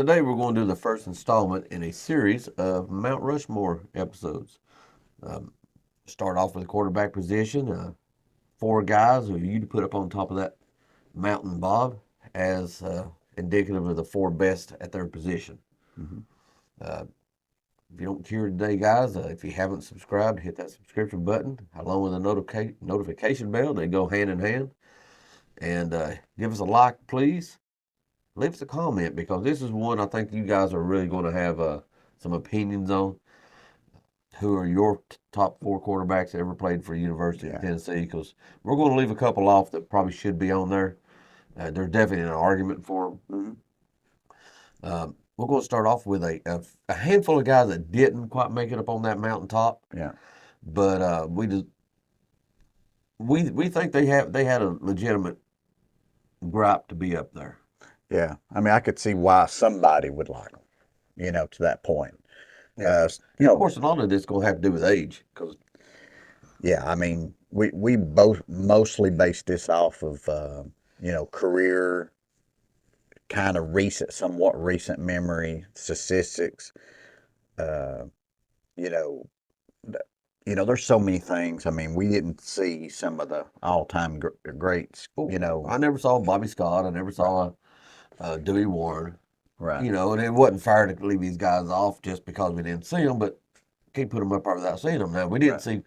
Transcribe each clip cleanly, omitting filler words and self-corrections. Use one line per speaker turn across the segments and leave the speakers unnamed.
today we're going to do the first installment in a series of Mount Rushmore episodes. Um, Start off with the quarterback position. Four guys who you'd put up on top of that mountain, Bob, as indicative of the four best at their position.
Mhm.
Uh, if you don't care today, guys, if you haven't subscribed, hit that subscription button along with the notification bell. They go hand in hand. And give us a like, please. Leave us a comment because this is one I think you guys are really going to have some opinions on. Who are your top four quarterbacks that ever played for University of
Yeah.
Tennessee? Because we're going to leave a couple off that probably should be on there. There's definitely an argument for them. We're going to start off with a handful of guys that didn't quite make it up on that mountaintop,
Yeah.
but we think they had a legitimate gripe to be up there.
Yeah. I mean, I could see why somebody would like them, to that point.
Yeah. Of course, a lot of this is going to have to do with age. Cause,
Yeah. I mean, we both mostly based this off of, career, kind of somewhat recent memory, statistics. Uh, you know, there's so many things. I mean, we didn't see some of the all-time greats,
I never saw Bobby Scott. I never saw Dewey Warren.
Right.
And it wasn't fair to leave these guys off just because we didn't see them, but can't put them up there without seeing them. Now, we didn't
Right.
see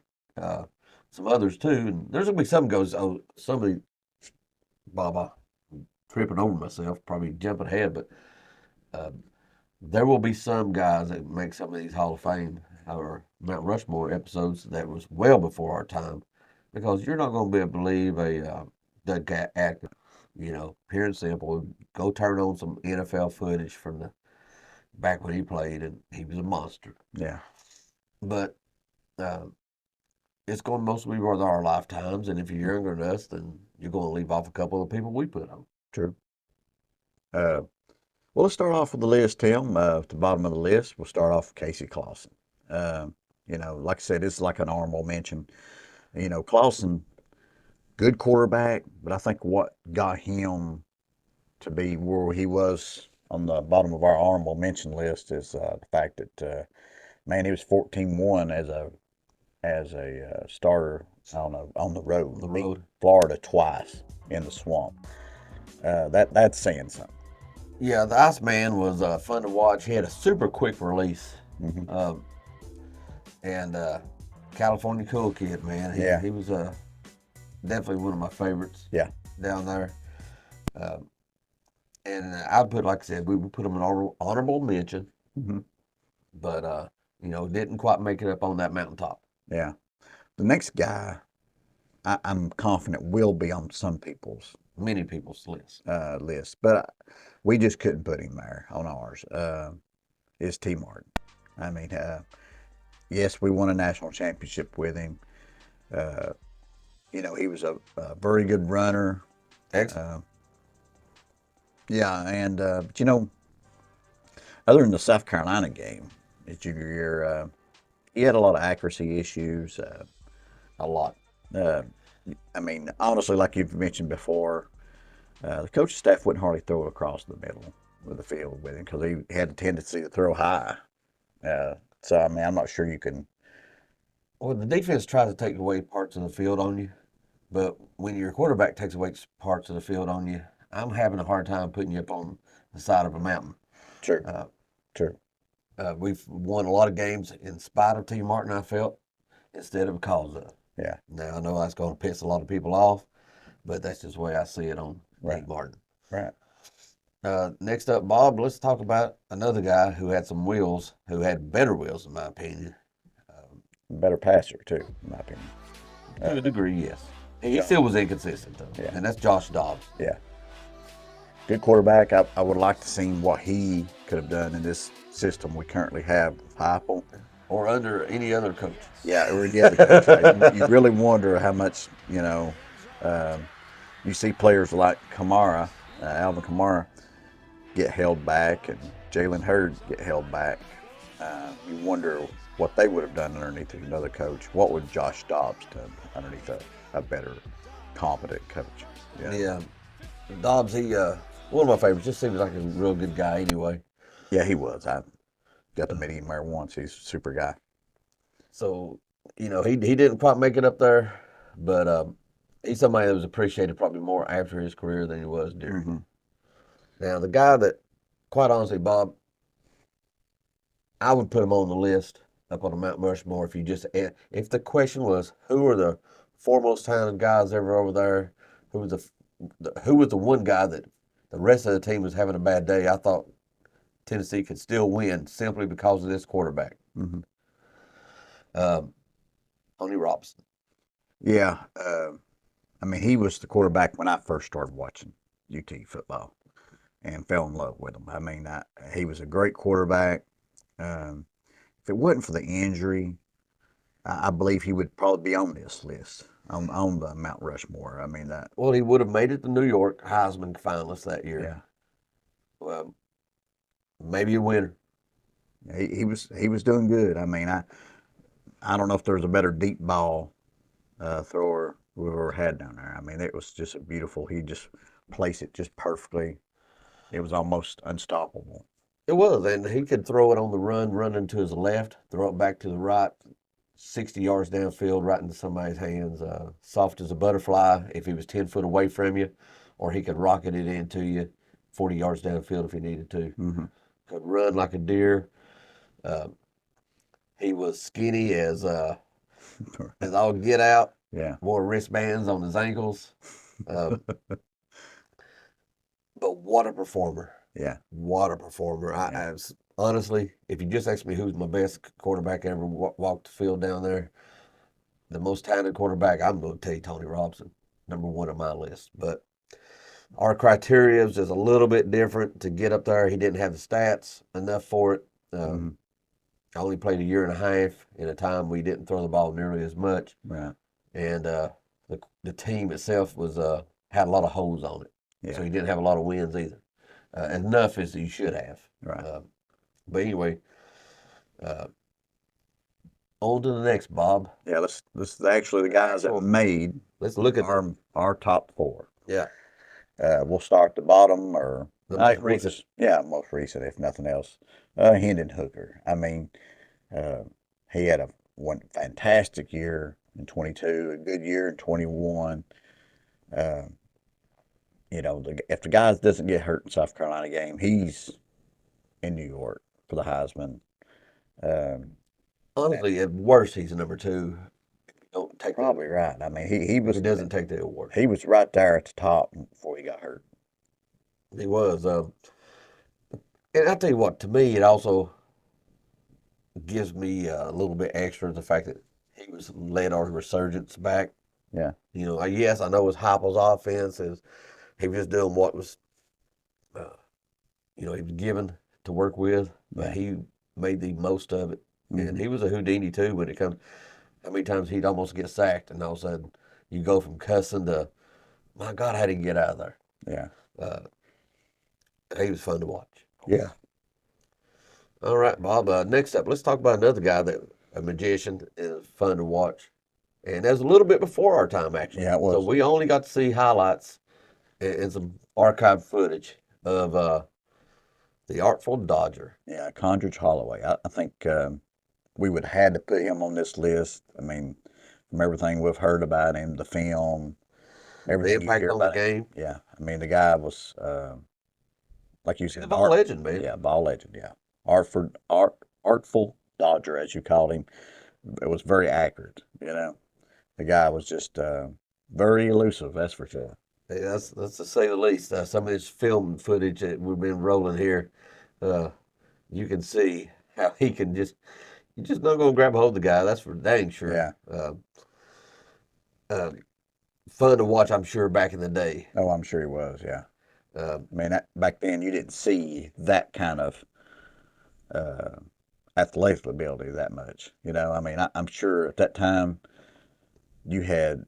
some others too, and there's going to be some goes, oh, somebody, Bob, I'm tripping over myself, probably jumping ahead, but uh, there will be some guys that make some of these Hall of Fame or Mount Rushmore episodes that was well before our time because you're not going to be able to believe the actor, pure and simple. Go turn on some NFL footage from the back when he played, and he was a monster.
Yeah.
But uh, it's going to mostly be worth our lifetimes, and if you're younger than us, then you're going to leave off a couple of the people we put on.
True. Uh, well, let's start off with the list, Tim. At the bottom of the list, we'll start off with Casey Clausen. Like I said, it's like an honorable mention. Clausen, good quarterback, but I think what got him to be where he was on the bottom of our honorable mention list is the fact that, man, he was 14-1 as a starter on the road.
The road.
Beat Florida twice in the swamp. That's saying something.
Yeah, the Iceman was fun to watch. He had a super quick release.
Mm-hmm.
And California Cool Kid, man. He was definitely one of my favorites.
Yeah.
Down there. And I put, like I said, we would put him an honorable mention,
Mm-hmm.
but didn't quite make it up on that mountaintop.
Yeah. The next guy, I'm confident will be on
Many people's
list, but we just couldn't put him there on ours. Is T. Martin. I mean, yes, we won a national championship with him. He was a very good runner.
Excellent.
Yeah, and but other than the South Carolina game, his junior year, he had a lot of accuracy issues.
A lot.
I mean, honestly, like you've mentioned before, the coaching staff wouldn't hardly throw it across the middle of the field with him because he had a tendency to throw high. So, I mean, I'm not sure you can.
Well, the defense tries to take away parts of the field on you, but when your quarterback takes away parts of the field on you, I'm having a hard time putting you up on the side of a mountain.
True. True.
We've won a lot of games in spite of T. Martin, I felt, instead of because of.
Yeah.
Now, I know that's going to piss a lot of people off, but that's just the way I see it on
Right.
T. Martin.
Right.
Next up, Bob, let's talk about another guy who had some wheels, who had better wheels, in my opinion.
Better passer, too, in my opinion.
To a degree, yes. He still was inconsistent, though.
Yeah.
And that's Josh Dobbs.
Yeah. Good quarterback. I would like to see what he could have done in this system we currently have with Heupel.
Or under any other coach.
Yeah, or any other coach. Right? You really wonder how much, you see players like Kamara, Alvin Kamara, get held back, and Jalen Hurd get held back. You wonder what they would have done underneath another coach. What would Josh Dobbs done underneath a better, competent coach?
Yeah. Dobbs, he one of my favorites. Just seems like a real good guy anyway.
Yeah, he was. I got to meet him there once. He's a super guy.
So, he didn't quite make it up there, but he's somebody that was appreciated probably more after his career than he was during.
Mm-hmm.
Now, the guy that, quite honestly, Bob, I would put him on the list up on the Mount Rushmore if the question was who are the foremost talented guys ever over there, who was the one guy that the rest of the team was having a bad day. I thought Tennessee could still win simply because of this quarterback,
Mm-hmm.
um, Tony Robinson.
Yeah. I mean, he was the quarterback when I first started watching UT football and fell in love with him. I mean, he was a great quarterback. Um, if it wasn't for the injury, I believe he would probably be on this list on the Mount Rushmore. I mean that.
Well, he would have made it to New York Heisman finalist that year.
Yeah,
Well, maybe a winner.
he was doing good. I mean, I don't know if there's a better deep ball thrower we've ever had down there. I mean, it was just a beautiful. He just placed it just perfectly. It was almost unstoppable.
It was, and he could throw it on the running to his left, throw it back to the right, 60 yards downfield, right into somebody's hands, soft as a butterfly if he was 10 foot away from you, or he could rocket it into you 40 yards downfield if he needed to.
Mm-hmm.
Could run like a deer. Uh, he was skinny as all get out,
Yeah,
wore wristbands on his ankles. Uh, but what a performer.
yeah,
What a performer.
yeah.
Honestly, if you just ask me who's my best quarterback ever walked the field down there, the most talented quarterback, I'm going to tell you Tony Robinson, number one on my list. But our criteria is just a little bit different to get up there. He didn't have the stats enough for it.
Mm-hmm.
I only played a year and a half in a time we didn't throw the ball nearly as much.
Right.
And the team itself was had a lot of holes on it. So
Yeah.
he didn't have a lot of wins either. Enough as you should have.
Right.
But anyway, uh, on to the next, Bob.
Yeah. Let's actually the guys that made
Let's look at
our top four.
yeah
We'll start at the bottom, or
the most
we'll
recent.
just most recent if nothing else. Hendon Hooker. I mean, uh, he had a one fantastic year in 22, a good year in 21. Uh, if the guy doesn't get hurt in South Carolina game, he's in New York for the Heisman. Um,
Honestly, at worst, he's a number two. Don't take
Probably right. I mean, he
if
was
he doesn't take the award.
he was right there at the top before he got hurt.
He was. And I tell you what, to me, it also gives me a little bit extra the fact that he was led our resurgence back.
Yeah,
Yes, I know it was Heupel's offense is he was just doing what was, uh, he was given to work with, but
yeah.
he made the most of it. And
Hmm.
he was a Houdini too when it comes. How many times he'd almost get sacked, and all of a sudden you go from cussing to, my God, how did he get out of there?
Yeah,
Uh, he was fun to watch.
yeah,
All right, Bob. Next up, let's talk about another guy that a magician is fun to watch, and that was a little bit before our time actually.
yeah. It
So
was.
we only got to see highlights and some archive footage of the Artful Dodger.
Yeah, Condridge Holloway. I think we would have had to put him on this list. I mean, from everything we've heard about him, the film,
The
everything you
impact
hear
on the
about him.
game.
Yeah, I mean, the guy was like you
He's a
said,
ball legend, man.
yeah, ball legend. Yeah, artful Dodger, as you called him. It was very accurate. The guy was just very elusive. That's for sure.
Hey, that's to say the least. Some of this film footage that we've been rolling here, uh, you can see how he can you're just not going to grab a hold of the guy. That's for dang sure.
Yeah.
Uh, fun to watch, I'm sure, back in the day.
Oh, I'm sure he was. Yeah.
Um,
I mean, back then you didn't see that kind of uh, athletic ability that much. I mean, I'm sure at that time you had.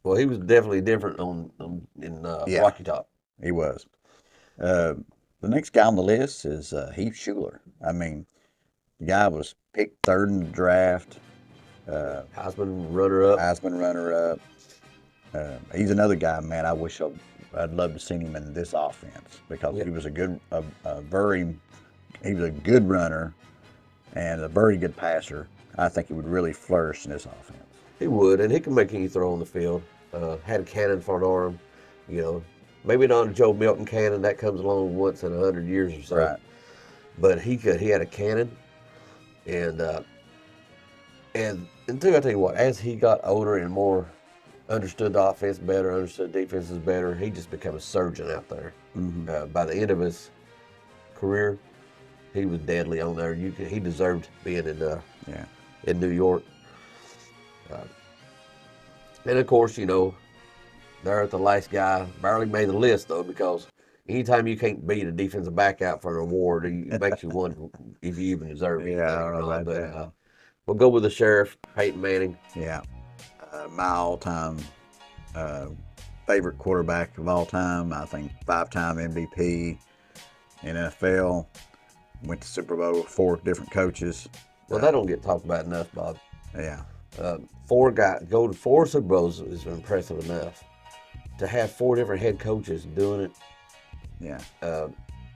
well, he was definitely different in
Yeah,
Rocky Top.
he was. Uh, the next guy on the list is Heath Schuler. I mean, the guy was picked third in the draft,
Heisman runner up.
Heisman runner-up. He's another guy, man. I'd love to seen him in this offense because
Yeah.
he was he was a good runner and a very good passer. I think he would really flourish in this offense.
He would, and he can make any throw on the field. Had a cannon for an arm, you know. Maybe not a Joe Milton cannon that comes along once in 100 years or so.
Right.
But he could. He had a cannon, and until I tell you what, as he got older and more understood the offense better, understood defenses better, he just became a surgeon out there. By the end of his career, he was deadly on there. He deserved being in New York. And of course, they're at the last guy. Barely made the list though, because anytime you can't beat a defensive back out for an award, it makes you wonder if you even deserve anything.
Yeah, I don't
or
know
not.
about
But
that.
we'll go with the sheriff, Peyton Manning.
Yeah. My all-time favorite quarterback of all time. I think 5-time MVP in NFL. Went to Super Bowl with 4 different coaches.
Well, that don't get talked about enough, Bob.
Yeah.
4 guys go to 4 Super Bowls is impressive enough. To have 4 different head coaches doing it,
Yeah.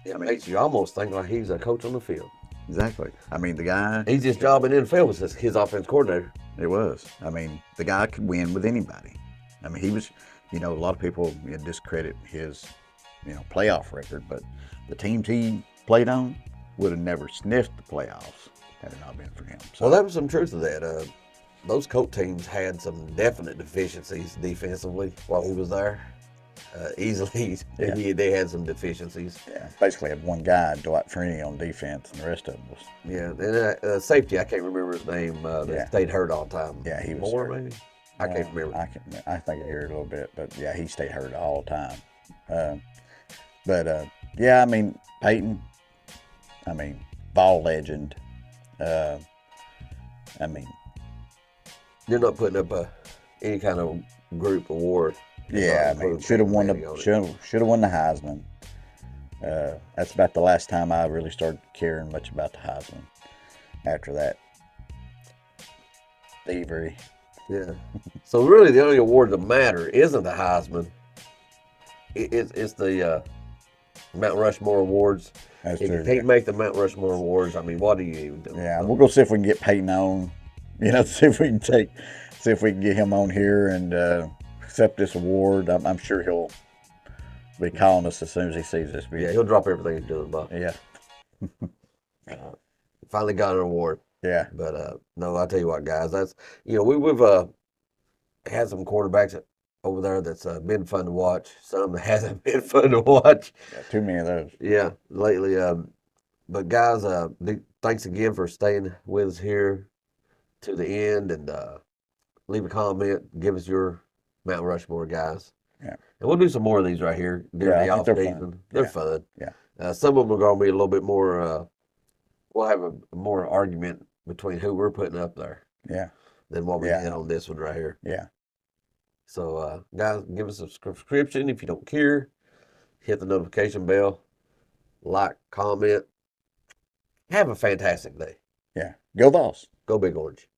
it makes you almost think like he's a coach on the field.
Exactly. I mean, the guy.
Easiest job in the NFL was his offense coordinator.
It was. I mean, the guy could win with anybody. I mean, he was. A lot of people discredit his, playoff record, but the teams he played on would have never sniffed the playoffs had it not been for him. So,
Well, there was some truth to that. Those Colt teams had some definite deficiencies defensively while he was there. Easily, they had some deficiencies.
yeah, basically had one guy, Dwight Freeney, on defense, and the rest of them was.
Yeah, and safety, I can't remember his name. That stayed hurt all the time.
Yeah, he was
Moore,
hurt.
maybe. I can't remember.
I think I hear it a little bit, but yeah, he stayed hurt all the time. Yeah, I mean, Peyton, ball legend. I mean,
You're not putting up any kind of group award.
yeah, I mean, should have won the Heisman. That's about the last time I really started caring much about the Heisman. After that, thievery.
Yeah. So really, the only award that matter isn't the Heisman. It's the Mount Rushmore Awards.
That's
If
true.
you can't make the Mount Rushmore Awards, I mean, what do you even do?
Yeah, we'll go see if we can get Peyton on. See if we can get him on here and accept this award. I'm sure he'll be calling us as soon as he sees this video.
Yeah, he'll drop everything he's doing, Bob.
Yeah.
Finally got an award.
Yeah.
But no, I'll tell you what, guys. That's we've had some quarterbacks over there that's been fun to watch. Some that hasn't been fun to watch.
Yeah, too many of those.
Yeah, lately. But guys, thanks again for staying with us here to the end, and leave a comment. Give us your Mount Rushmore, guys.
Yeah.
And we'll do some more of these right here during the
I
off
think they're
season.
fun.
They're
Yeah.
fun.
Yeah.
Some of them are going to be a little bit more. We'll have a more argument between who we're putting up there
Yeah.
than what we
Yeah.
did on this one right here.
Yeah.
So, guys, give us a subscription if you don't care. Hit the notification bell. Like, comment. Have a fantastic day.
Yeah. Go Vols.
Go Big Orange.